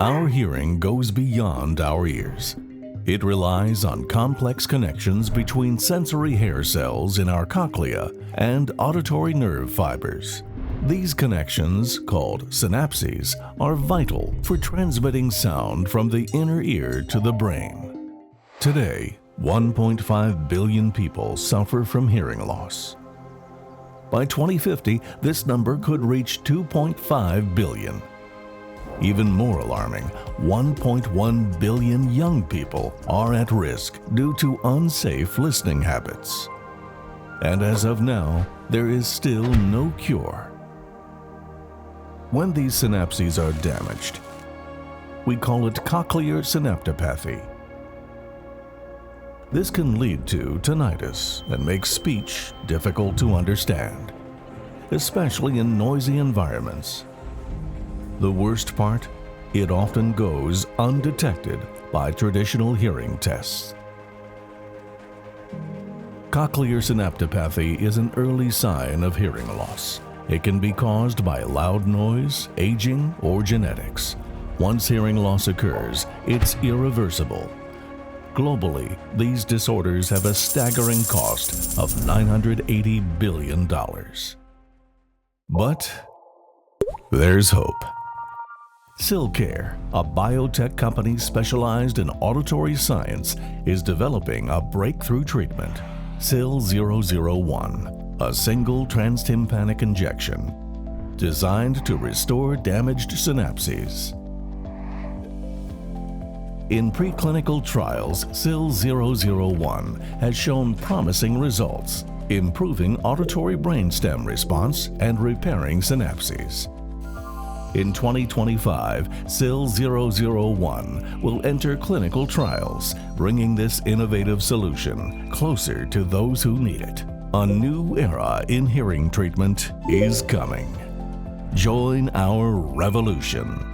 Our hearing goes beyond our ears. It relies on complex connections between sensory hair cells in our cochlea and auditory nerve fibers. These connections, called synapses, are vital for transmitting sound from the inner ear to the brain. Today, 1.5 billion people suffer from hearing loss. By 2050, this number could reach 2.5 billion. Even more alarming, 1.1 billion young people are at risk due to unsafe listening habits. And as of now, there is still no cure. When these synapses are damaged, we call it Cochlear Synaptopathy. This can lead to tinnitus and make speech difficult to understand, especially in noisy environments. The worst part, it often goes undetected by traditional hearing tests. Cochlear synaptopathy is an early sign of hearing loss. It can be caused by loud noise, aging, or genetics. Once hearing loss occurs, it's irreversible. Globally, these disorders have a staggering cost of $980 billion. But there's hope. Cilcare, a biotech company specialized in auditory science, is developing a breakthrough treatment, CIL001, a single transtympanic injection designed to restore damaged synapses. In preclinical trials, CIL001 has shown promising results, improving auditory brainstem response and repairing synapses. In 2025, CIL001 will enter clinical trials, bringing this innovative solution closer to those who need it. A new era in hearing treatment is coming. Join our revolution.